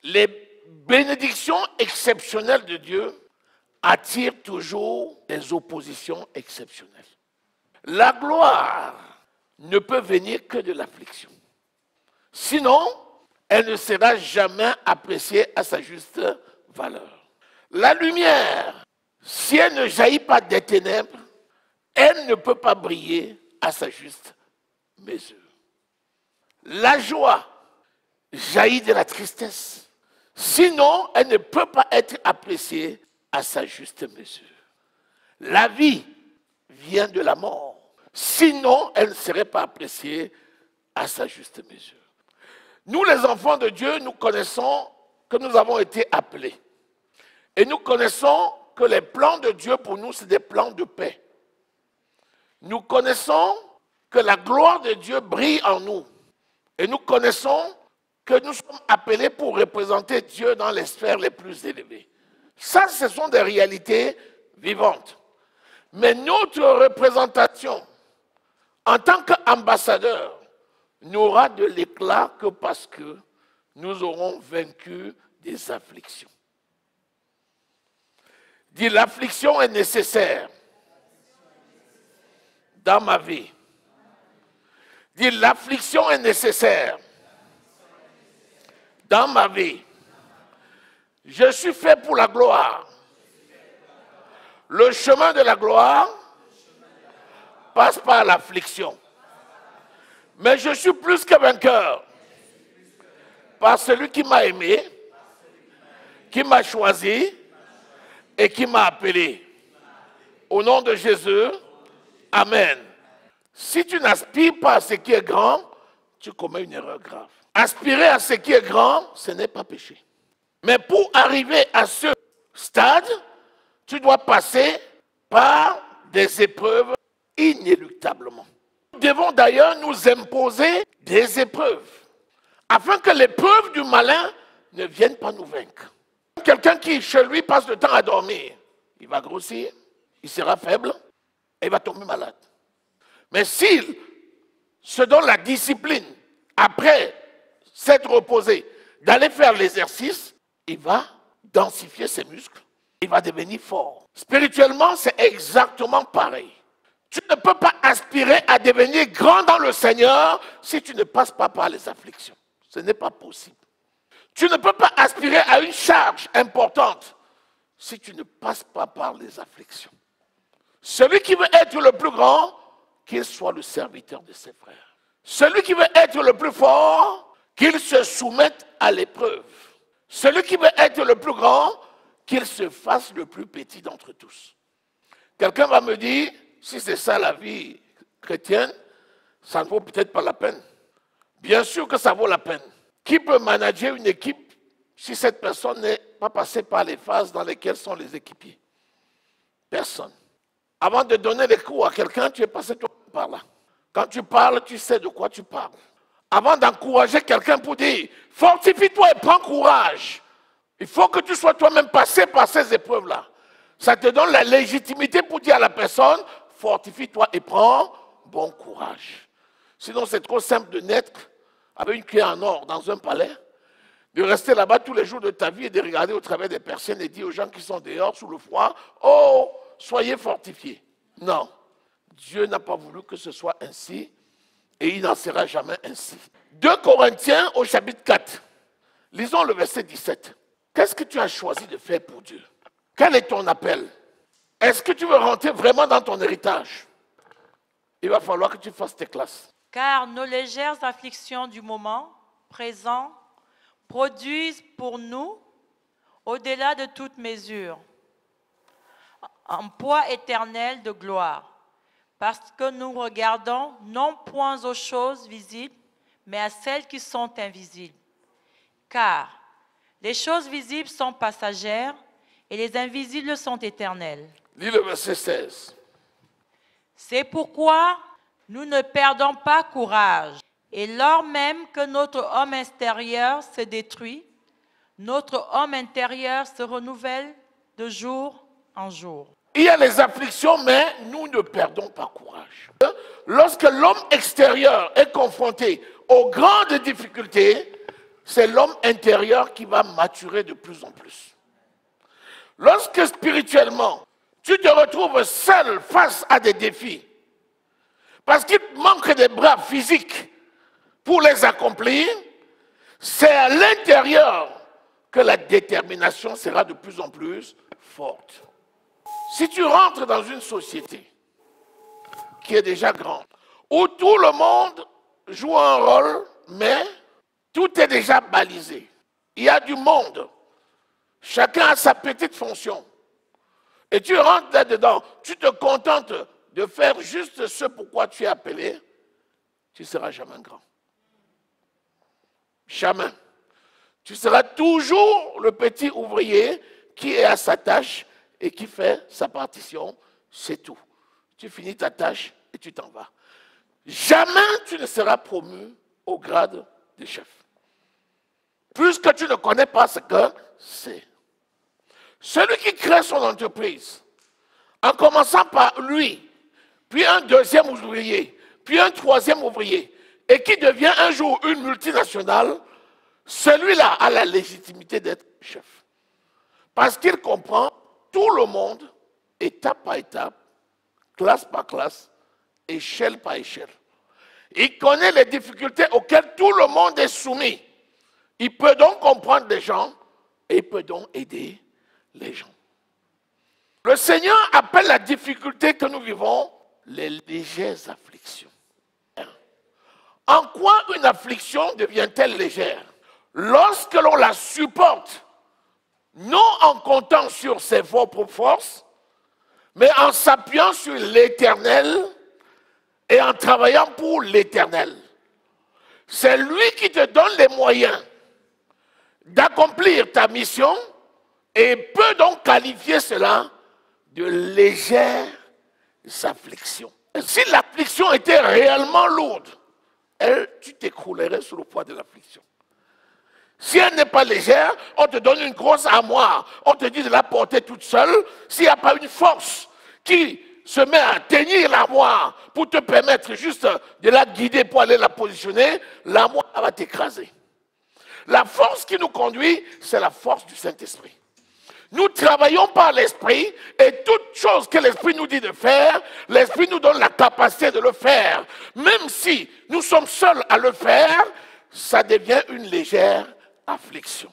Les bénédictions exceptionnelles de Dieu attirent toujours des oppositions exceptionnelles. La gloire ne peut venir que de l'affliction. Sinon, elle ne sera jamais appréciée à sa juste valeur. La lumière, si elle ne jaillit pas des ténèbres, elle ne peut pas briller à sa juste mesure. La joie jaillit de la tristesse. Sinon, elle ne peut pas être appréciée à sa juste mesure. La vie vient de la mort. Sinon, elle ne serait pas appréciée à sa juste mesure. Nous, les enfants de Dieu, nous connaissons que nous avons été appelés. Et nous connaissons que les plans de Dieu pour nous, c'est des plans de paix. Nous connaissons que la gloire de Dieu brille en nous. Et nous connaissons que nous sommes appelés pour représenter Dieu dans les sphères les plus élevées. Ça, ce sont des réalités vivantes. Mais notre représentation, en tant qu'ambassadeur, n'aura de l'éclat que parce que nous aurons vaincu des afflictions. Dis, l'affliction est nécessaire dans ma vie. Dis, l'affliction est nécessaire dans ma vie. Je suis fait pour la gloire. Le chemin de la gloire passe par l'affliction. Mais je suis plus que vainqueur par celui qui m'a aimé, qui m'a choisi et qui m'a appelé. Au nom de Jésus, Amen. Si tu n'aspires pas à ce qui est grand, tu commets une erreur grave. Aspirer à ce qui est grand, ce n'est pas péché. Mais pour arriver à ce stade, tu dois passer par des épreuves inéluctablement. Nous devons d'ailleurs nous imposer des épreuves, afin que l'épreuve du malin ne vienne pas nous vaincre. Quelqu'un qui, chez lui, passe le temps à dormir, il va grossir, il sera faible et il va tomber malade. Mais s'il se donne la discipline, après s'être reposé, d'aller faire l'exercice, il va densifier ses muscles, il va devenir fort. Spirituellement, c'est exactement pareil. Tu ne peux pas aspirer à devenir grand dans le Seigneur si tu ne passes pas par les afflictions. Ce n'est pas possible. Tu ne peux pas aspirer à une charge importante si tu ne passes pas par les afflictions. Celui qui veut être le plus grand, qu'il soit le serviteur de ses frères. Celui qui veut être le plus fort, qu'il se soumette à l'épreuve. Celui qui veut être le plus grand, qu'il se fasse le plus petit d'entre tous. Quelqu'un va me dire, si c'est ça la vie chrétienne, ça ne vaut peut-être pas la peine. Bien sûr que ça vaut la peine. Qui peut manager une équipe si cette personne n'est pas passée par les phases dans lesquelles sont les équipiers? Personne. Avant de donner les cours à quelqu'un, tu es passé toi par là. Quand tu parles, tu sais de quoi tu parles. Avant d'encourager quelqu'un pour dire, fortifie-toi et prends courage, il faut que tu sois toi-même passé par ces épreuves-là. Ça te donne la légitimité pour dire à la personne, fortifie-toi et prends bon courage. Sinon, c'est trop simple de naître avec une clé en or dans un palais, de rester là-bas tous les jours de ta vie et de regarder au travers des persiennes et dire aux gens qui sont dehors sous le froid, oh, soyez fortifiés. Non, Dieu n'a pas voulu que ce soit ainsi et il n'en sera jamais ainsi. 2 Corinthiens au chapitre 4, lisons le verset 17. Qu'est-ce que tu as choisi de faire pour Dieu? Quel est ton appel? Est-ce que tu veux rentrer vraiment dans ton héritage? Il va falloir que tu fasses tes classes. Car nos légères afflictions du moment présent produisent pour nous, au-delà de toute mesure, un poids éternel de gloire, parce que nous regardons non point aux choses visibles, mais à celles qui sont invisibles. Car les choses visibles sont passagères et les invisibles sont éternelles. Lis le verset 16. C'est pourquoi nous ne perdons pas courage. Et lors même que notre homme extérieur se détruit, notre homme intérieur se renouvelle de jour en jour. Il y a les afflictions, mais nous ne perdons pas courage. Lorsque l'homme extérieur est confronté aux grandes difficultés, c'est l'homme intérieur qui va maturer de plus en plus. Lorsque spirituellement, tu te retrouves seul face à des défis, parce qu'il manque des bras physiques pour les accomplir, c'est à l'intérieur que la détermination sera de plus en plus forte. Si tu rentres dans une société qui est déjà grande, où tout le monde joue un rôle, mais tout est déjà balisé. Il y a du monde. Chacun a sa petite fonction. Et tu rentres là-dedans, tu te contentes de faire juste ce pourquoi tu es appelé, tu ne seras jamais grand. Jamais. Tu seras toujours le petit ouvrier qui est à sa tâche et qui fait sa partition, c'est tout. Tu finis ta tâche et tu t'en vas. Jamais tu ne seras promu au grade de chef. Puisque tu ne connais pas ce que c'est. Celui qui crée son entreprise, en commençant par lui, puis un deuxième ouvrier, puis un troisième ouvrier, et qui devient un jour une multinationale, celui-là a la légitimité d'être chef. Parce qu'il comprend tout le monde, étape par étape, classe par classe, échelle par échelle. Il connaît les difficultés auxquelles tout le monde est soumis. Il peut donc comprendre les gens et il peut donc aider les gens. Le Seigneur appelle la difficulté que nous vivons les légères afflictions. En quoi une affliction devient-elle légère? Lorsque l'on la supporte, non en comptant sur ses propres forces, mais en s'appuyant sur l'Éternel et en travaillant pour l'Éternel. C'est lui qui te donne les moyens d'accomplir ta mission et peut donc qualifier cela de légère affliction. Si l'affliction était réellement lourde, tu t'écroulerais sous le poids de l'affliction. Si elle n'est pas légère, on te donne une grosse armoire, on te dit de la porter toute seule. S'il n'y a pas une force qui se met à tenir l'armoire pour te permettre juste de la guider pour aller la positionner, l'armoire va t'écraser. La force qui nous conduit, c'est la force du Saint-Esprit. Nous travaillons par l'Esprit et toute chose que l'Esprit nous dit de faire, l'Esprit nous donne la capacité de le faire. Même si nous sommes seuls à le faire, ça devient une légère affliction.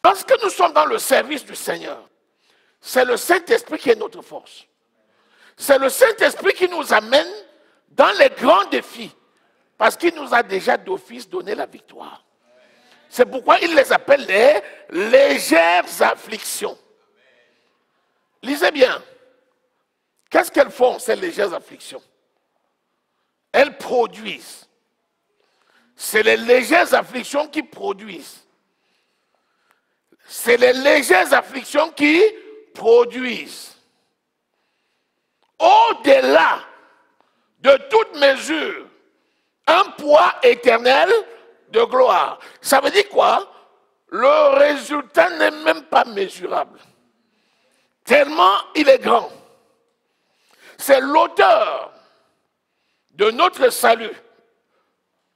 Lorsque nous sommes dans le service du Seigneur, c'est le Saint-Esprit qui est notre force. C'est le Saint-Esprit qui nous amène dans les grands défis, parce qu'il nous a déjà d'office donné la victoire. C'est pourquoi il les appelle les légères afflictions. Lisez bien. Qu'est-ce qu'elles font, ces légères afflictions? Elles produisent. C'est les légères afflictions qui produisent. C'est les légères afflictions qui produisent. Au-delà de toute mesure, un poids éternel de gloire. Ça veut dire quoi? Le résultat n'est même pas mesurable. Tellement il est grand. C'est l'auteur de notre salut,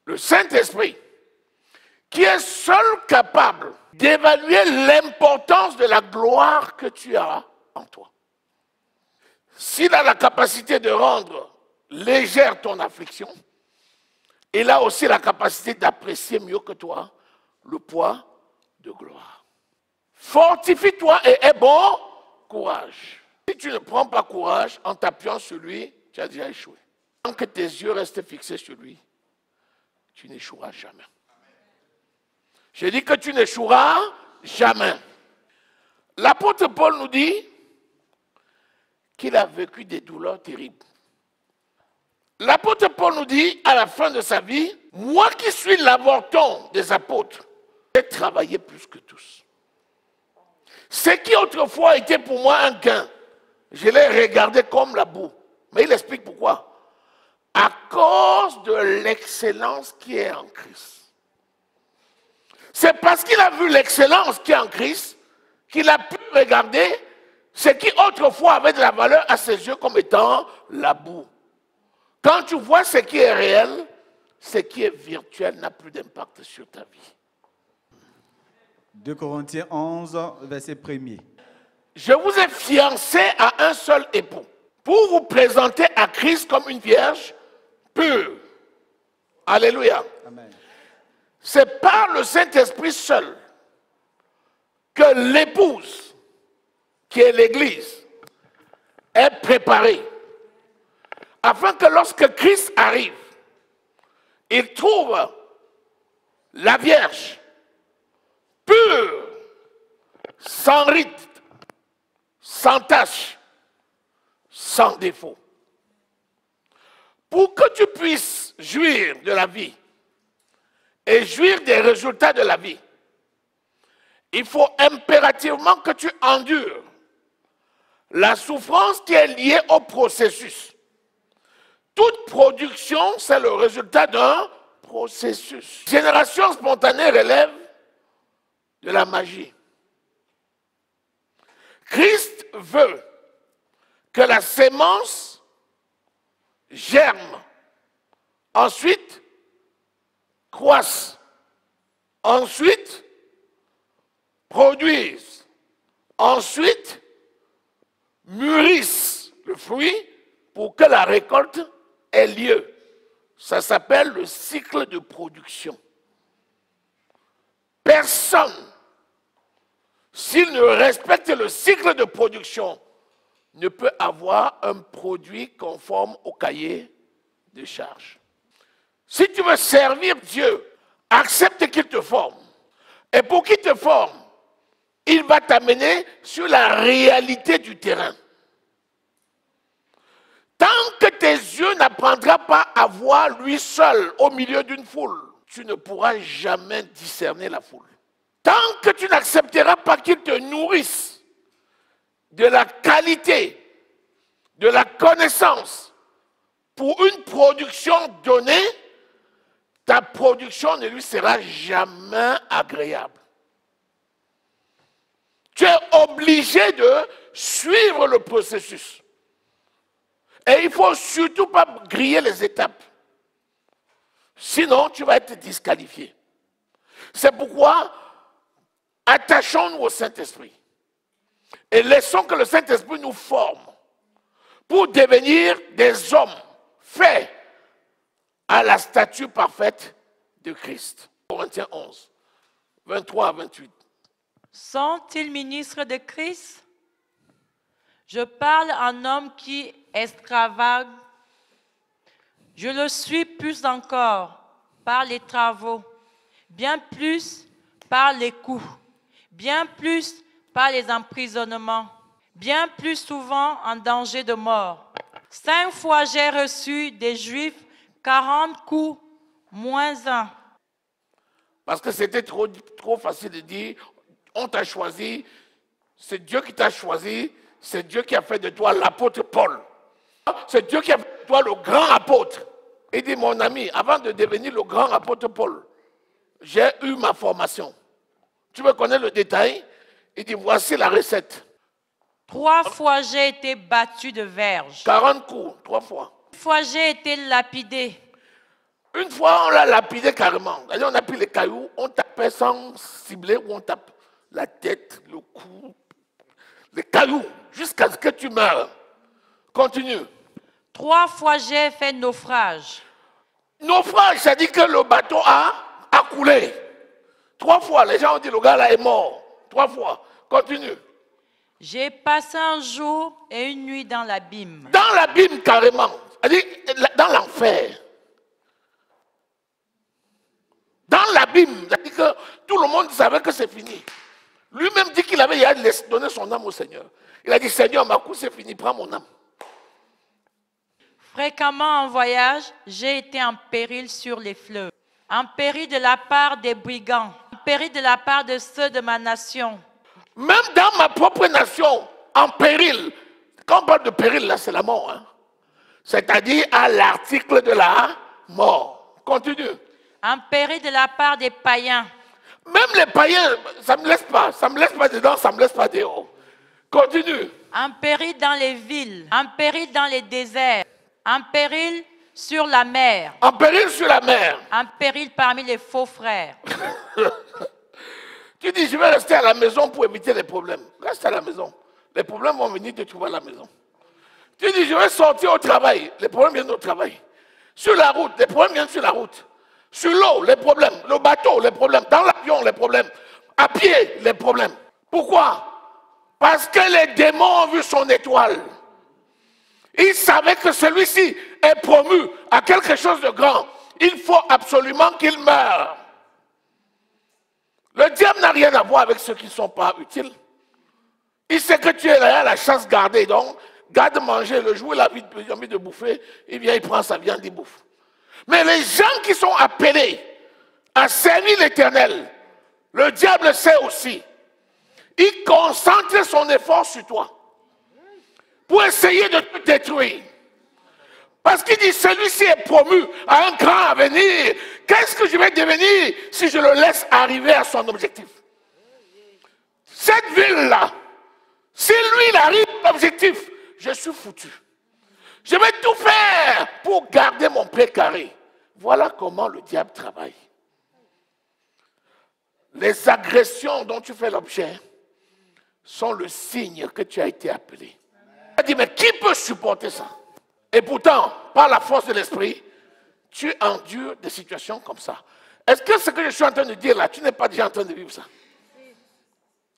le Saint-Esprit, qui est seul capable d'évaluer l'importance de la gloire que tu as en toi. S'il a la capacité de rendre légère ton affliction, il a aussi la capacité d'apprécier mieux que toi le poids de gloire. Fortifie-toi et aie bon courage. Si tu ne prends pas courage en t'appuyant sur lui, tu as déjà échoué. Tant que tes yeux restent fixés sur lui, tu n'échoueras jamais. Je dis que tu n'échoueras jamais. L'apôtre Paul nous dit qu'il a vécu des douleurs terribles. L'apôtre Paul nous dit, à la fin de sa vie, moi qui suis l'avorton des apôtres, j'ai travaillé plus que tous. Ce qui autrefois était pour moi un gain, je l'ai regardé comme la boue. Mais il explique pourquoi. À cause de l'excellence qui est en Christ. C'est parce qu'il a vu l'excellence qui est en Christ qu'il a pu regarder ce qui autrefois avait de la valeur à ses yeux comme étant la boue. Quand tu vois ce qui est réel, ce qui est virtuel n'a plus d'impact sur ta vie. 2 Corinthiens 11, verset 1er. Je vous ai fiancé à un seul époux, pour vous présenter à Christ comme une vierge pure. Alléluia. Amen. C'est par le Saint-Esprit seul que l'épouse, qui est l'Église, est préparée, afin que lorsque Christ arrive, il trouve la Vierge pure, sans rite, sans tache, sans défaut. Pour que tu puisses jouir de la vie et jouir des résultats de la vie, il faut impérativement que tu endures la souffrance qui est liée au processus. Toute production, c'est le résultat d'un processus. Génération spontanée relève de la magie. Christ veut que la sémence germe, ensuite croisse, ensuite produise, ensuite mûrisse le fruit pour que la récolte ait lieu. Ça s'appelle le cycle de production. Personne, s'il ne respecte le cycle de production, ne peut avoir un produit conforme au cahier de charge. Si tu veux servir Dieu, accepte qu'il te forme. Et pour qu'il te forme, il va t'amener sur la réalité du terrain. Tant que tes yeux n'apprendront pas à voir lui seul au milieu d'une foule, tu ne pourras jamais discerner la foule. Tant que tu n'accepteras pas qu'il te nourrisse de la qualité, de la connaissance pour une production donnée, ta production ne lui sera jamais agréable. Tu es obligé de suivre le processus. Et il ne faut surtout pas griller les étapes. Sinon, tu vas être disqualifié. C'est pourquoi, attachons-nous au Saint-Esprit. Et laissons que le Saint-Esprit nous forme pour devenir des hommes faits à la stature parfaite de Christ. Corinthiens 11, 23 à 28. Sont-ils ministres de Christ? Je parle en homme qui extravage. Je le suis plus encore par les travaux, bien plus par les coups, bien plus par les emprisonnements, bien plus souvent en danger de mort. 5 fois j'ai reçu des Juifs 40 coups, moins 1. Parce que c'était trop facile de dire, on t'a choisi, c'est Dieu qui t'a choisi, c'est Dieu qui a fait de toi l'apôtre Paul. C'est Dieu qui a fait de toi le grand apôtre. Il dit, mon ami, avant de devenir le grand apôtre Paul, j'ai eu ma formation. Tu veux connaître le détail? Il dit, voici la recette. 3 fois j'ai été battu de verge. 40 coups, 3 fois. 1 fois j'ai été lapidé. Une fois, on l'a lapidé carrément. On a pris les cailloux, on tapait sans cibler, ou on tape la tête, le cou, les cailloux, jusqu'à ce que tu meurs. Continue. 3 fois j'ai fait naufrage. Naufrage, ça dit que le bateau a coulé. 3 fois, les gens ont dit le gars là est mort. 3 fois. Continue. J'ai passé un jour et une nuit dans l'abîme. Dans l'abîme carrément. C'est-à-dire dans l'enfer. Dans l'abîme. C'est-à-dire que tout le monde savait que c'est fini. Lui-même dit qu'il avait donné son âme au Seigneur. Il a dit, Seigneur, ma coup c'est fini, prends mon âme. Fréquemment en voyage, j'ai été en péril sur les fleuves, en péril de la part des brigands, en péril de la part de ceux de ma nation. Même dans ma propre nation, en péril. Quand on parle de péril, là, c'est la mort. Hein? C'est-à-dire à l'article de la mort. Continue. En péril de la part des païens. Même les païens, ça ne me laisse pas. Ça ne me laisse pas dedans, ça ne me laisse pas dehors. Continue. En péril dans les villes, en péril dans les déserts, en péril sur la mer. En péril sur la mer. En péril parmi les faux frères. Tu dis, je vais rester à la maison pour éviter les problèmes. Reste à la maison. Les problèmes vont venir te trouver à la maison. Tu dis, je vais sortir au travail. Les problèmes viennent au travail. Sur la route, les problèmes viennent sur la route. Sur l'eau, les problèmes. Le bateau, les problèmes. Dans l'avion, les problèmes. À pied, les problèmes. Pourquoi? Parce que les démons ont vu son étoile. Ils savaient que celui-ci est promu à quelque chose de grand. Il faut absolument qu'il meure. Le diable n'a rien à voir avec ceux qui ne sont pas utiles. Il sait que tu es là, la chasse gardée, donc garde manger, le jour où il a envie de bouffer, il vient, il prend sa viande, il bouffe. Mais les gens qui sont appelés à servir l'Éternel, le diable sait aussi. Il concentre son effort sur toi pour essayer de te détruire. Parce qu'il dit, celui-ci est promu à un grand avenir. Qu'est-ce que je vais devenir si je le laisse arriver à son objectif? Cette ville-là, si lui, il arrive à l'objectif, je suis foutu. Je vais tout faire pour garder mon pré carré. Voilà comment le diable travaille. Les agressions dont tu fais l'objet sont le signe que tu as été appelé. Il dit, mais qui peut supporter ça? Et pourtant, par la force de l'esprit, tu endures des situations comme ça. Est-ce que ce que je suis en train de dire là, tu n'es pas déjà en train de vivre ça?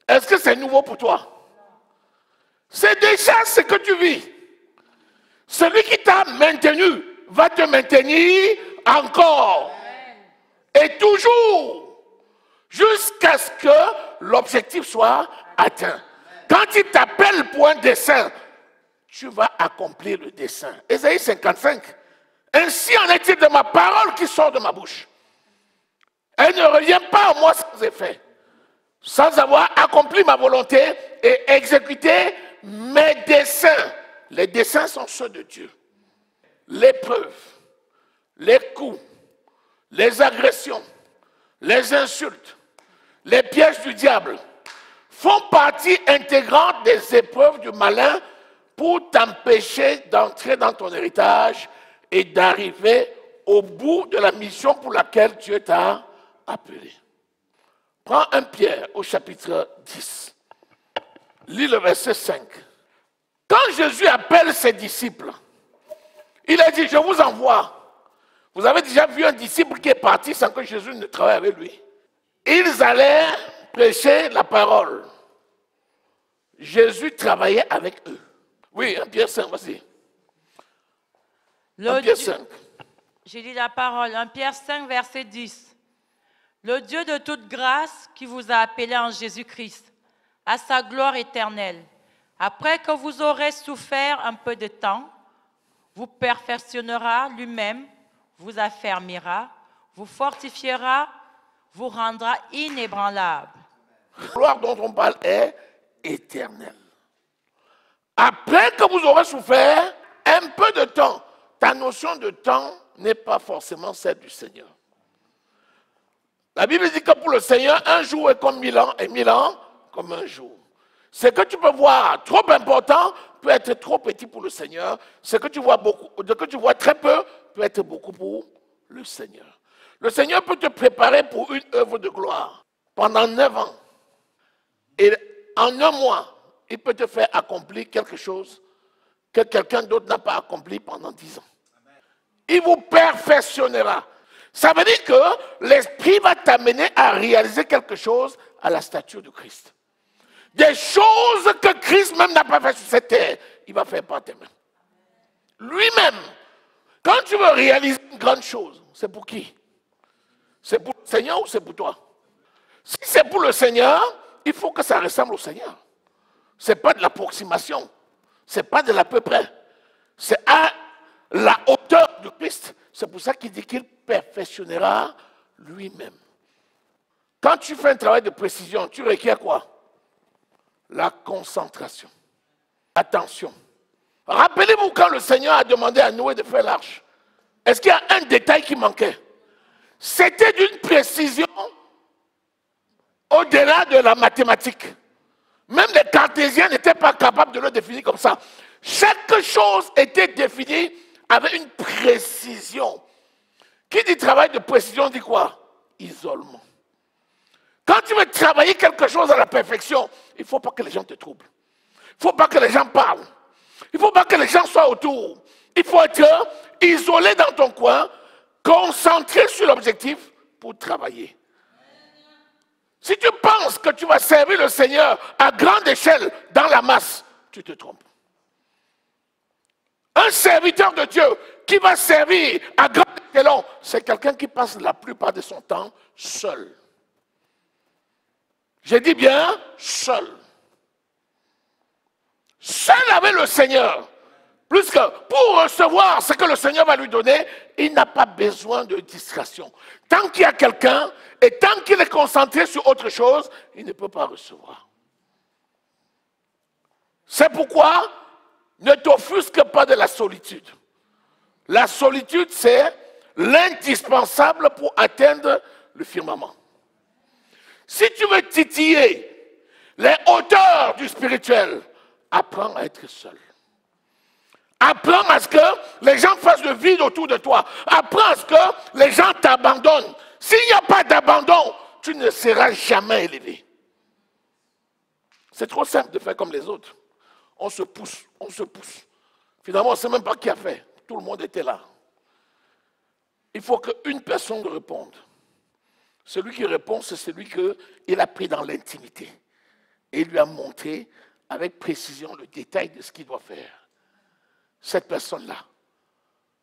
Est-ce que c'est nouveau pour toi? C'est déjà ce que tu vis. Celui qui t'a maintenu va te maintenir encore. Et toujours. Jusqu'à ce que l'objectif soit atteint. Quand il t'appelle pour un dessein, tu vas accomplir le dessein. Ésaïe 55. Ainsi en est-il de ma parole qui sort de ma bouche. Elle ne revient pas à moi sans effet, sans avoir accompli ma volonté et exécuté mes desseins. Les desseins sont ceux de Dieu. L'épreuve, les coups, les agressions, les insultes, les pièges du diable font partie intégrante des épreuves du malin pour t'empêcher d'entrer dans ton héritage et d'arriver au bout de la mission pour laquelle Dieu t'a appelé. Prends 1 Pierre au chapitre 10. Lis le verset 5. Quand Jésus appelle ses disciples, il a dit, je vous envoie. Vous avez déjà vu un disciple qui est parti sans que Jésus ne travaille avec lui. Ils allaient prêcher la parole. Jésus travaillait avec eux. Oui, 1 Pierre 5, vas-y. 1 Pierre 5. J'ai dit la parole. 1 Pierre 5, verset 10. Le Dieu de toute grâce qui vous a appelé en Jésus-Christ à sa gloire éternelle, après que vous aurez souffert un peu de temps, vous perfectionnera lui-même, vous affermira, vous fortifiera, vous rendra inébranlable. La gloire dont on parle est éternelle. Après que vous aurez souffert un peu de temps, ta notion de temps n'est pas forcément celle du Seigneur. La Bible dit que pour le Seigneur, un jour est comme 1000 ans et 1000 ans comme un jour. Ce que tu peux voir trop important peut être trop petit pour le Seigneur. Ce que tu vois très peu peut être beaucoup pour le Seigneur. Le Seigneur peut te préparer pour une œuvre de gloire pendant 9 ans. Et en un mois, il peut te faire accomplir quelque chose que quelqu'un d'autre n'a pas accompli pendant 10 ans. Il vous perfectionnera. Ça veut dire que l'Esprit va t'amener à réaliser quelque chose à la stature de Christ. Des choses que Christ même n'a pas fait sur cette terre, il va faire par tes mains. Lui-même, quand tu veux réaliser une grande chose, c'est pour qui? C'est pour le Seigneur ou c'est pour toi? Si c'est pour le Seigneur, il faut que ça ressemble au Seigneur. Ce n'est pas de l'approximation, ce n'est pas de l'à peu près. C'est à la hauteur de Christ. C'est pour ça qu'il dit qu'il perfectionnera lui-même. Quand tu fais un travail de précision, tu requiers quoi? La concentration. Attention. Rappelez-vous quand le Seigneur a demandé à Noé de faire l'arche. Est-ce qu'il y a un détail qui manquait? C'était d'une précision au-delà de la mathématique. Même les cartésiens n'étaient pas capables de le définir comme ça. Chaque chose était définie avec une précision. Qui dit travail de précision dit quoi? Isolement. Quand tu veux travailler quelque chose à la perfection, il ne faut pas que les gens te troublent. Il ne faut pas que les gens parlent. Il ne faut pas que les gens soient autour. Il faut être isolé dans ton coin, concentré sur l'objectif pour travailler. Si tu penses que tu vas servir le Seigneur à grande échelle dans la masse, tu te trompes. Un serviteur de Dieu qui va servir à grande échelle, c'est quelqu'un qui passe la plupart de son temps seul. Je dis bien seul. Seul avec le Seigneur. Plus que pour recevoir ce que le Seigneur va lui donner, il n'a pas besoin de distraction. Tant qu'il y a quelqu'un et tant qu'il est concentré sur autre chose, il ne peut pas recevoir. C'est pourquoi ne t'offusque pas de la solitude. La solitude, c'est l'indispensable pour atteindre le firmament. Si tu veux titiller les hauteurs du spirituel, apprends à être seul. Apprends à ce que les gens fassent le vide autour de toi. Apprends à ce que les gens t'abandonnent. S'il n'y a pas d'abandon, tu ne seras jamais élevé. C'est trop simple de faire comme les autres. On se pousse, on se pousse. Finalement, on ne sait même pas qui a fait. Tout le monde était là. Il faut qu'une personne réponde. Celui qui répond, c'est celui qu'il a pris dans l'intimité. Et il lui a montré avec précision le détail de ce qu'il doit faire. Cette personne-là,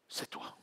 c'est toi.